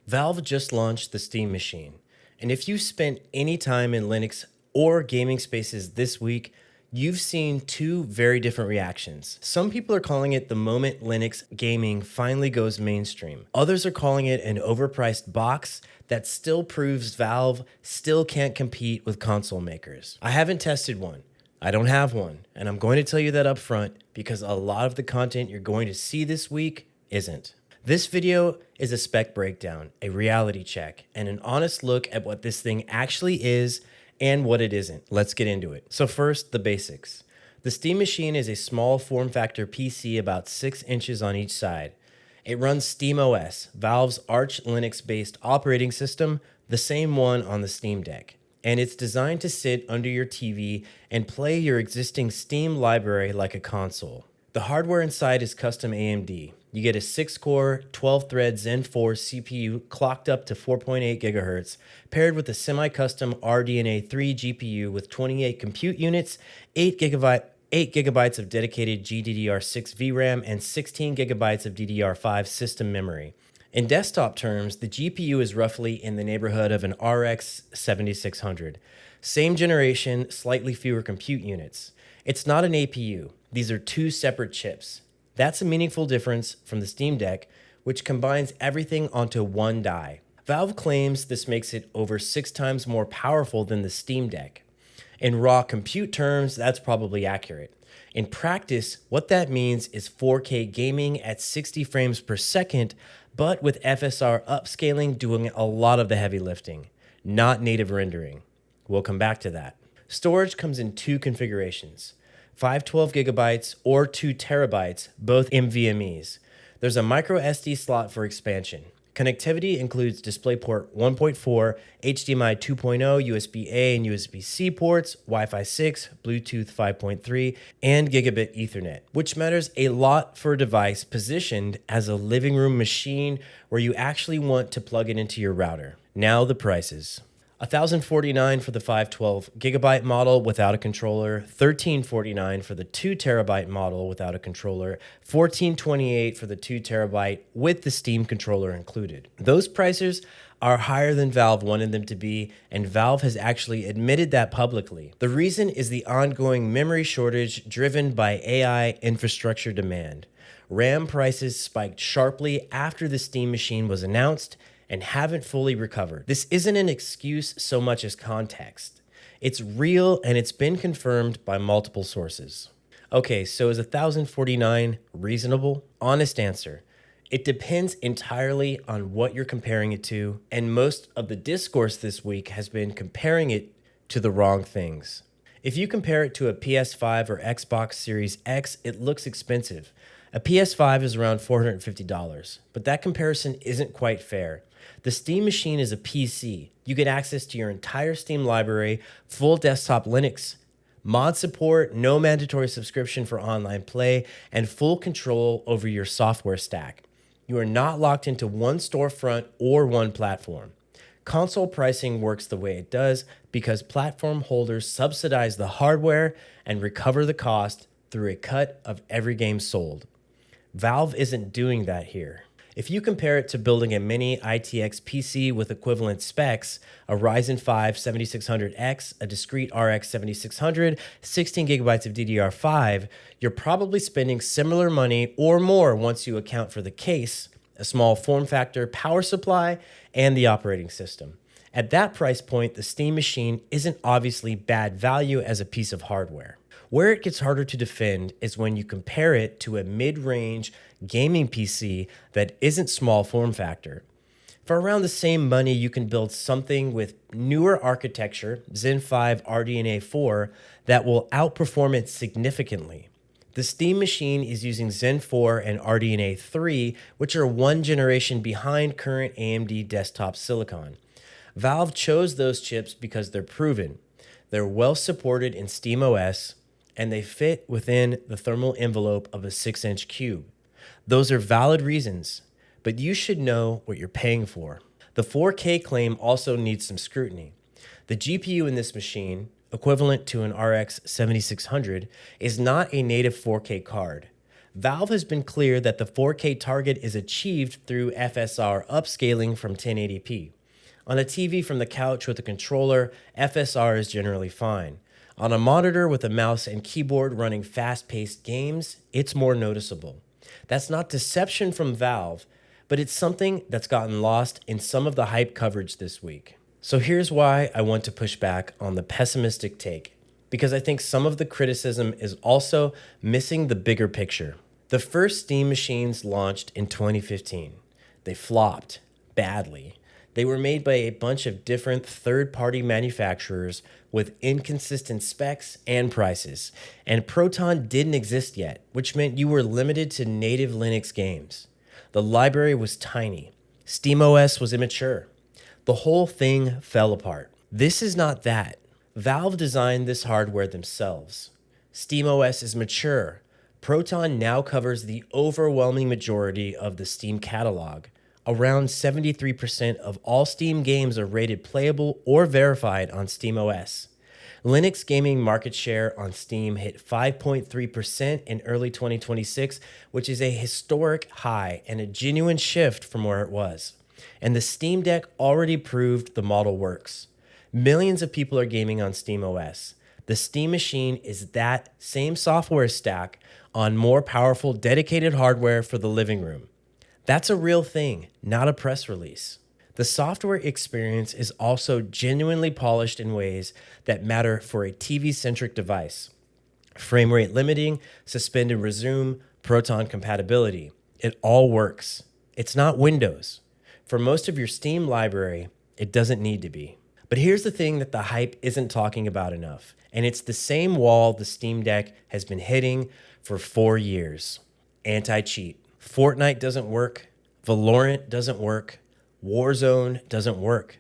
Valve just launched the Steam Machine, and if you spent any time in Linux or gaming spaces this week, you've seen two very different reactions. Some people are calling it the moment Linux gaming finally goes mainstream. Others are calling it an overpriced box that still proves Valve still can't compete with console makers. I haven't tested one. I don't have one, and I'm going to tell you that up front because a lot of the content you're going to see this week isn't. This video is a spec breakdown, a reality check, and an honest look at what this thing actually is and what it isn't. Let's get into it. So first, the basics. The Steam Machine is a small form factor PC about 6 inches on each side. It runs SteamOS, Valve's Arch Linux-based operating system, the same one on the Steam Deck. And it's designed to sit under your TV and play your existing Steam library like a console. The hardware inside is custom AMD. You get a 6-core, 12-thread Zen 4 CPU clocked up to 4.8 GHz, paired with a semi-custom RDNA 3 GPU with 28 compute units, 8 gigabytes of dedicated GDDR6 VRAM, and 16 gigabytes of DDR5 system memory. In desktop terms, the GPU is roughly in the neighborhood of an RX 7600. Same generation, slightly fewer compute units. It's not an APU. These are two separate chips. That's a meaningful difference from the Steam Deck, which combines everything onto one die. Valve claims this makes it over 6 times more powerful than the Steam Deck. In raw compute terms, that's probably accurate. In practice, what that means is 4K gaming at 60 frames per second, but with FSR upscaling doing a lot of the heavy lifting, not native rendering. We'll come back to that. Storage comes in two configurations, 512 gigabytes or 2 terabytes, both NVMe's. There's a micro SD slot for expansion. Connectivity includes DisplayPort 1.4, HDMI 2.0, USB-A and USB-C ports, Wi-Fi 6, Bluetooth 5.3, and Gigabit Ethernet, which matters a lot for a device positioned as a living room machine where you actually want to plug it into your router. Now the prices. $1,049 for the 512 gigabyte model without a controller, $1,349 for the 2 terabyte model without a controller, $1,428 for the 2 terabyte with the Steam controller included. Those prices are higher than Valve wanted them to be, and Valve has actually admitted that publicly. The reason is the ongoing memory shortage driven by AI infrastructure demand. RAM prices spiked sharply after the Steam Machine was announced and haven't fully recovered. This isn't an excuse so much as context. It's real and it's been confirmed by multiple sources. Okay, so is $1,049 reasonable? Honest answer. It depends entirely on what you're comparing it to, and most of the discourse this week has been comparing it to the wrong things. If you compare it to a PS5 or Xbox Series X, it looks expensive. A PS5 is around $450, but that comparison isn't quite fair. The Steam Machine is a PC. You get access to your entire Steam library, full desktop Linux, mod support, no mandatory subscription for online play, and full control over your software stack. You are not locked into one storefront or one platform. Console pricing works the way it does because platform holders subsidize the hardware and recover the cost through a cut of every game sold. Valve isn't doing that here. If you compare it to building a mini ITX PC with equivalent specs, a Ryzen 5 7600X, a discrete RX 7600, 16 gigabytes of DDR5, you're probably spending similar money or more once you account for the case, a small form factor, power supply, and the operating system. At that price point, the Steam Machine isn't obviously bad value as a piece of hardware. Where it gets harder to defend is when you compare it to a mid-range gaming PC that isn't small form factor. For around the same money, you can build something with newer architecture, Zen 5 RDNA 4, that will outperform it significantly. The Steam Machine is using Zen 4 and RDNA 3, which are one generation behind current AMD desktop silicon. Valve chose those chips because they're proven. They're well supported in SteamOS, and they fit within the thermal envelope of a 6-inch cube. Those are valid reasons, but you should know what you're paying for. The 4K claim also needs some scrutiny. The GPU in this machine, equivalent to an RX 7600, is not a native 4K card. Valve has been clear that the 4K target is achieved through FSR upscaling from 1080p. On a TV from the couch with a controller, FSR is generally fine. On a monitor with a mouse and keyboard running fast-paced games, it's more noticeable. That's not deception from Valve, but it's something that's gotten lost in some of the hype coverage this week. So here's why I want to push back on the pessimistic take, because I think some of the criticism is also missing the bigger picture. The first Steam machines launched in 2015. They flopped badly. They were made by a bunch of different third-party manufacturers with inconsistent specs and prices, and Proton didn't exist yet, which meant you were limited to native Linux games. The library was tiny. SteamOS was immature. The whole thing fell apart. This is not that. Valve designed this hardware themselves. SteamOS is mature. Proton now covers the overwhelming majority of the Steam catalog. Around 73% of all Steam games are rated playable or verified on SteamOS. Linux gaming market share on Steam hit 5.3% in early 2026, which is a historic high and a genuine shift from where it was. And the Steam Deck already proved the model works. Millions of people are gaming on SteamOS. The Steam machine is that same software stack on more powerful dedicated hardware for the living room. That's a real thing, not a press release. The software experience is also genuinely polished in ways that matter for a TV-centric device. Frame rate limiting, suspend and resume, Proton compatibility. It all works. It's not Windows. For most of your Steam library, it doesn't need to be. But here's the thing that the hype isn't talking about enough, and it's the same wall the Steam Deck has been hitting for 4 years. Anti-cheat. Fortnite doesn't work. Valorant doesn't work. Warzone doesn't work.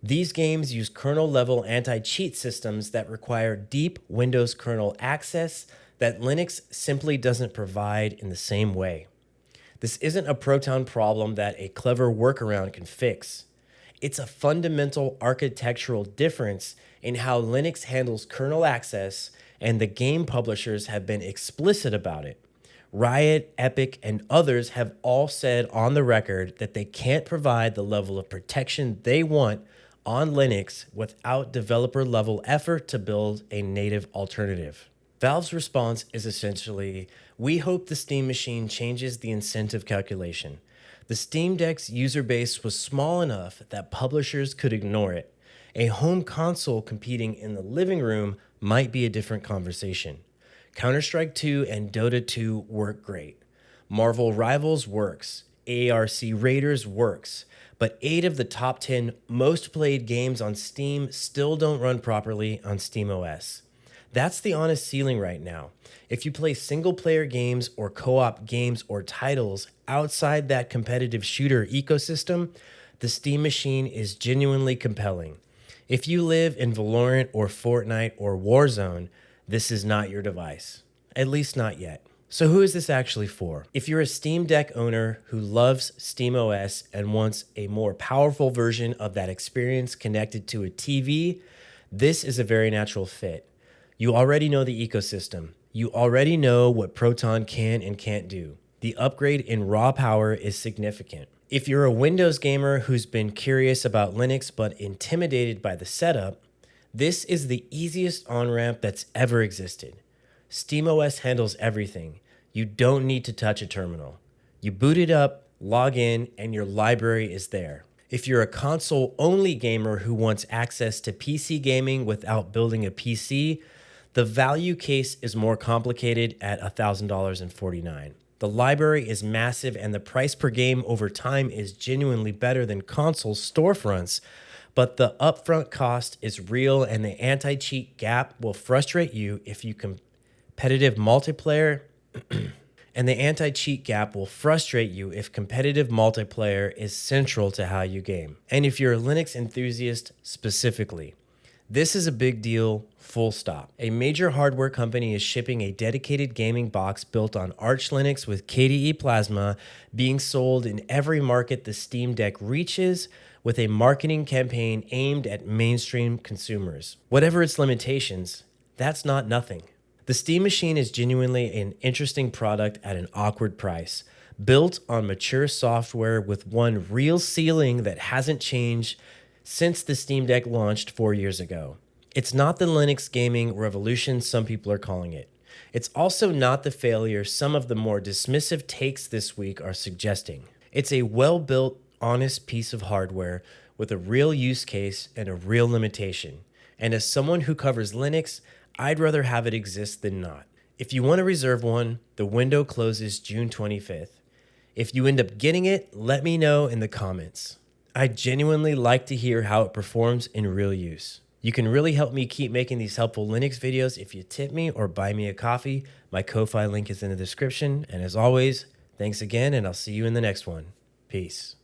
These games use kernel-level anti-cheat systems that require deep Windows kernel access that Linux simply doesn't provide in the same way. This isn't a Proton problem that a clever workaround can fix. It's a fundamental architectural difference in how Linux handles kernel access, and the game publishers have been explicit about it. Riot, Epic, and others have all said on the record that they can't provide the level of protection they want on Linux without developer-level effort to build a native alternative. Valve's response is essentially, we hope the Steam machine changes the incentive calculation. The Steam Deck's user base was small enough that publishers could ignore it. A home console competing in the living room might be a different conversation. Counter-Strike 2 and Dota 2 work great. Marvel Rivals works. ARC Raiders works. But 8 of the top 10 most played games on Steam still don't run properly on SteamOS. That's the honest ceiling right now. If you play single-player games or co-op games or titles outside that competitive shooter ecosystem, the Steam machine is genuinely compelling. If you live in Valorant or Fortnite or Warzone, this is not your device, at least not yet. So who is this actually for? If you're a Steam Deck owner who loves SteamOS and wants a more powerful version of that experience connected to a TV, this is a very natural fit. You already know the ecosystem. You already know what Proton can and can't do. The upgrade in raw power is significant. If you're a Windows gamer who's been curious about Linux but intimidated by the setup, this is the easiest on-ramp that's ever existed. SteamOS handles everything. You don't need to touch a terminal. You boot it up, log in, and your library is there. If you're a console-only gamer who wants access to PC gaming without building a PC, the value case is more complicated at $1,049. The library is massive, and the price per game over time is genuinely better than console storefronts, but the upfront cost is real, and the anti-cheat gap will frustrate you if you competitive multiplayer is central to how you game. And if you're a Linux enthusiast specifically, this is a big deal, full stop. A major hardware company is shipping a dedicated gaming box built on Arch Linux with KDE Plasma, being sold in every market the Steam Deck reaches, with a marketing campaign aimed at mainstream consumers. Whatever its limitations, that's not nothing. The Steam Machine is genuinely an interesting product at an awkward price, built on mature software with one real ceiling that hasn't changed since the Steam Deck launched 4 years ago. It's not the Linux gaming revolution some people are calling it. It's also not the failure some of the more dismissive takes this week are suggesting. It's a well-built, honest piece of hardware with a real use case and a real limitation. And as someone who covers Linux, I'd rather have it exist than not. If you want to reserve one, the window closes June 25th. If you end up getting it, let me know in the comments. I genuinely like to hear how it performs in real use. You can really help me keep making these helpful Linux videos if you tip me or buy me a coffee. My Ko-Fi link is in the description. And as always, thanks again, and I'll see you in the next one. Peace.